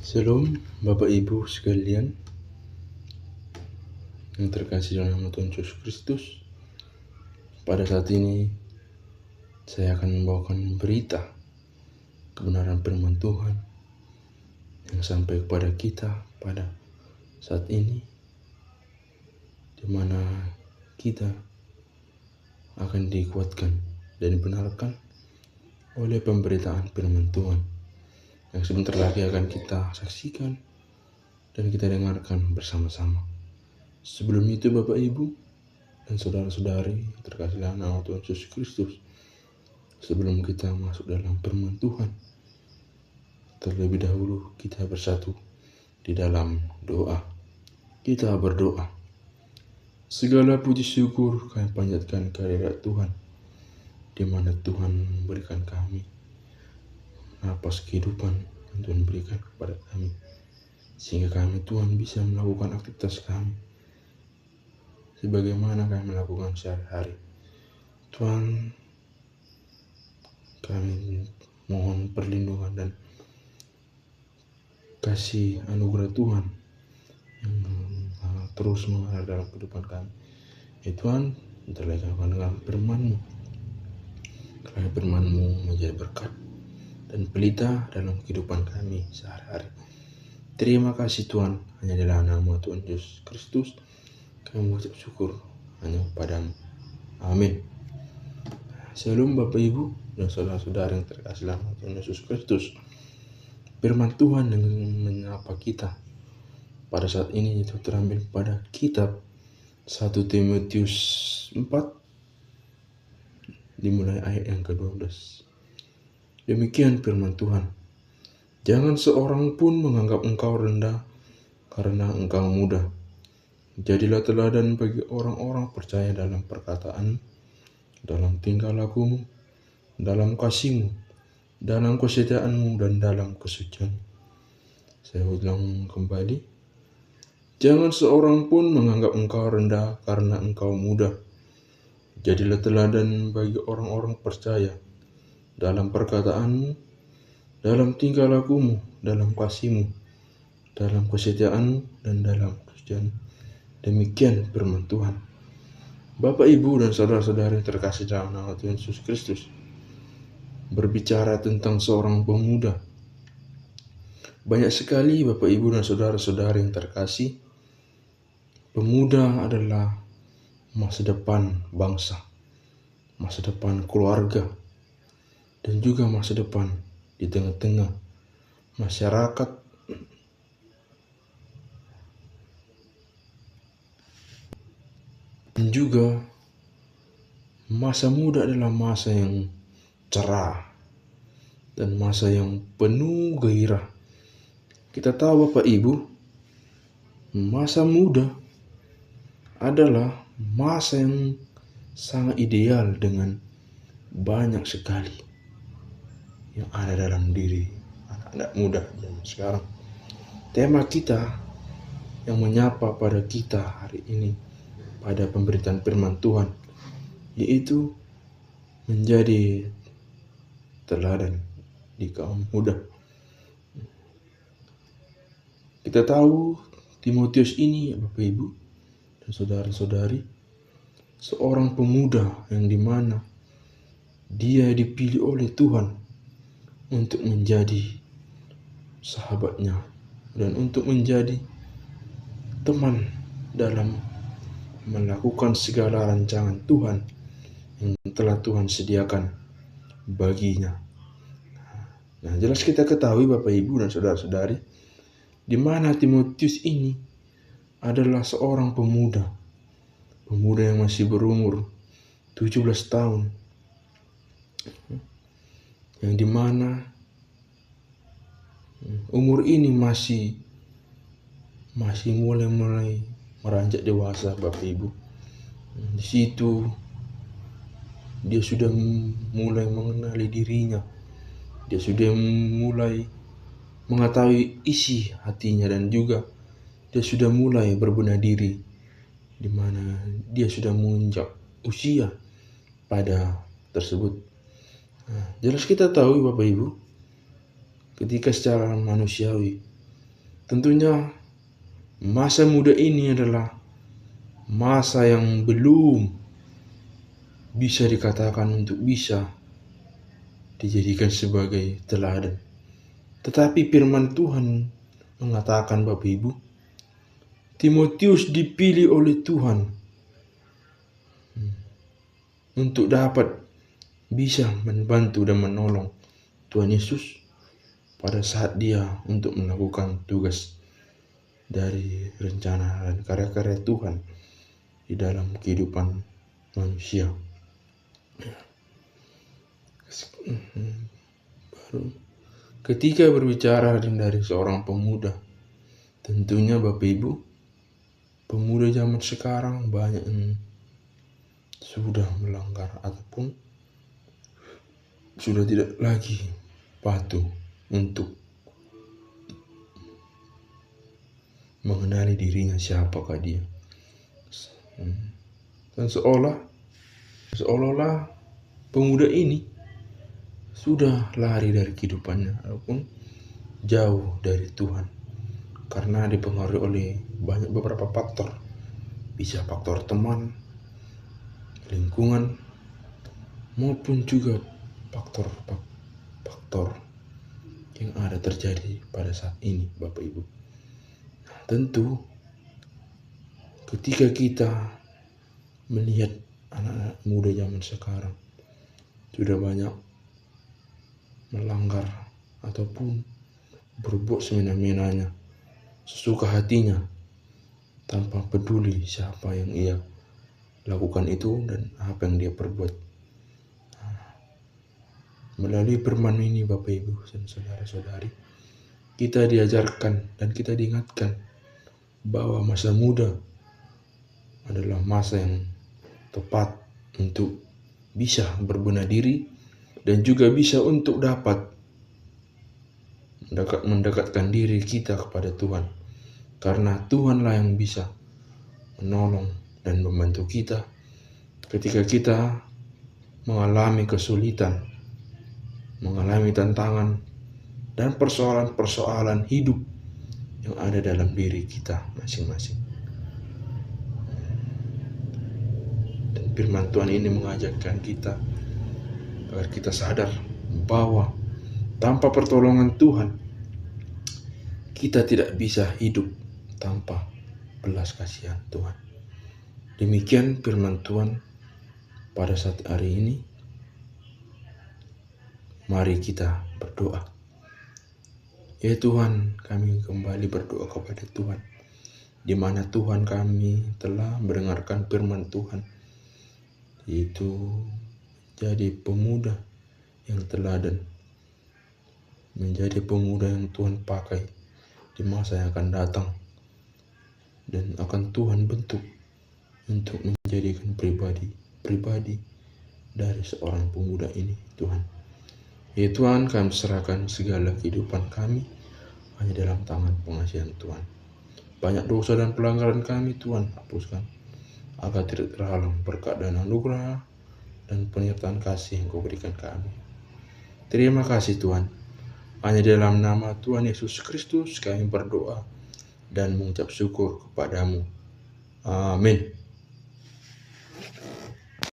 Shalom Bapak Ibu sekalian yang terkasih dalam nama Tuhan Yesus Kristus. Pada saat ini saya akan membawakan berita kebenaran firman Tuhan yang sampai kepada kita pada saat ini, di mana kita akan dikuatkan dan dibenarkan oleh pemberitaan firman Tuhan yang sebentar lagi akan kita saksikan dan kita dengarkan bersama-sama. Sebelum itu Bapak Ibu dan saudara-saudari terkasih dalam nama Tuhan Yesus Kristus, sebelum kita masuk dalam firman Tuhan, terlebih dahulu kita bersatu di dalam doa. Kita berdoa. Segala puji syukur kami panjatkan kehadirat Tuhan, di mana Tuhan memberikan kami napas kehidupan yang Tuhan berikan kepada kami, sehingga kami Tuhan bisa melakukan aktivitas kami sebagaimana kami melakukan sehari-hari. Tuhan, kami mohon perlindungan dan kasih anugerah Tuhan yang terus mengalir dalam kehidupan kami. Ya Tuhan, terlebih dengan firman-Mu, karena firman-Mu menjadi berkat dan pelita dalam kehidupan kami sehari-hari. Terima kasih Tuhan, hanya dalam nama Tuhan Yesus Kristus kami mengucap syukur hanya kepadamu. Amin. Shalom Bapak Ibu dan saudara-saudara yang terkasih dalam Tuhan Yesus Kristus. Firman Tuhan yang menyapa kita pada saat ini itu terambil pada kitab 1 Timotius 4 dimulai ayat yang ke-12. Demikian firman Tuhan. Jangan seorang pun menganggap engkau rendah karena engkau muda. Jadilah teladan bagi orang-orang percaya dalam perkataan, dalam tingkah lakumu, dalam kasihmu, dalam kesetiaanmu, dan dalam kesucian. Saya ulang kembali. Jangan seorang pun menganggap engkau rendah karena engkau muda. Jadilah teladan bagi orang-orang percaya dalam perkataanmu, dalam tingkah lakumu, dalam kasihmu, dalam kesetiaanmu, dan dalam kesucian. Demikian firman Tuhan. Bapak, Ibu, dan saudara-saudari terkasih dalam nama Tuhan Yesus Kristus, berbicara tentang seorang pemuda. Banyak sekali Bapak, Ibu, dan saudara-saudari yang terkasih, pemuda adalah masa depan bangsa, masa depan keluarga, dan juga masa depan di tengah-tengah masyarakat. Dan juga masa muda adalah masa yang cerah dan masa yang penuh gairah. Kita tahu Bapak Ibu, masa muda adalah masa yang sangat ideal dengan banyak sekali yang ada dalam diri anak-anak muda zaman sekarang. Tema kita yang menyapa pada kita hari ini pada pemberitaan firman Tuhan, yaitu menjadi teladan di kaum muda. Kita tahu Timotius ini, Bapak Ibu dan saudara-saudari, seorang pemuda yang dimana dia dipilih oleh Tuhan untuk menjadi sahabatnya dan untuk menjadi teman dalam melakukan segala rancangan Tuhan yang telah Tuhan sediakan baginya. Nah, jelas kita ketahui Bapak Ibu dan saudara-saudari, di mana Timotius ini adalah seorang pemuda yang masih berumur 17 tahun, yang dimana umur ini masih mulai meranjak dewasa Bapak Ibu. Di situ dia sudah mulai mengenali dirinya, dia sudah mulai mengetahui isi hatinya, dan juga dia sudah mulai berbenah diri, di mana dia sudah menginjak usia pada tersebut. Nah, jelas kita tahu Bapak Ibu, ketika secara manusiawi Tentunya masa muda ini adalah masa yang belum bisa dikatakan untuk bisa dijadikan sebagai teladan. Tetapi firman Tuhan mengatakan, Bapak Ibu, Timotius dipilih oleh Tuhan untuk dapat bisa membantu dan menolong Tuhan Yesus pada saat dia untuk melakukan tugas dari rencana dan karya-karya Tuhan di dalam kehidupan manusia. Ketika berbicara dari seorang pemuda, tentunya Bapak Ibu, pemuda zaman sekarang banyak yang sudah melanggar ataupun sudah tidak lagi patuh untuk mengenali dirinya siapakah dia. Dan seolah-olah pemuda ini sudah lari dari kehidupannya ataupun jauh dari Tuhan karena dipengaruhi oleh beberapa faktor. Bisa faktor teman, lingkungan, maupun juga faktor yang ada terjadi pada saat ini, Bapak Ibu. Tentu ketika kita melihat anak-anak muda zaman sekarang sudah banyak melanggar ataupun berbuat semena-menanya, sesuka hatinya, tanpa peduli siapa yang ia lakukan itu dan apa yang dia perbuat. Melalui firman ini, Bapak Ibu dan saudara-saudari, kita diajarkan dan kita diingatkan bahwa masa muda adalah masa yang tepat untuk bisa berbenah diri dan juga bisa untuk dapat mendekatkan diri kita kepada Tuhan. Karena Tuhanlah yang bisa menolong dan membantu kita ketika kita mengalami kesulitan, mengalami tantangan dan persoalan-persoalan hidup yang ada dalam diri kita masing-masing. Dan firman Tuhan ini mengajarkan kita agar kita sadar bahwa tanpa pertolongan Tuhan kita tidak bisa hidup tanpa belas kasihan Tuhan. Demikian firman Tuhan pada saat hari ini. Mari kita berdoa. Ya Tuhan, kami kembali berdoa kepada Tuhan, di mana Tuhan kami telah mendengarkan firman Tuhan, yaitu jadi pemuda yang teladan, menjadi pemuda yang Tuhan pakai di masa yang akan datang, dan akan Tuhan bentuk untuk menjadikan pribadi dari seorang pemuda ini, Tuhan. Ya Tuhan, kami serahkan segala kehidupan kami hanya dalam tangan pengasihan Tuhan. Banyak dosa dan pelanggaran kami, Tuhan, hapuskan, agar tidak terhalang berkat dan anugerah dan penyertaan kasih yang Kau berikan kami. Terima kasih Tuhan. Hanya dalam nama Tuhan Yesus Kristus kami berdoa dan mengucap syukur kepadamu. Amin.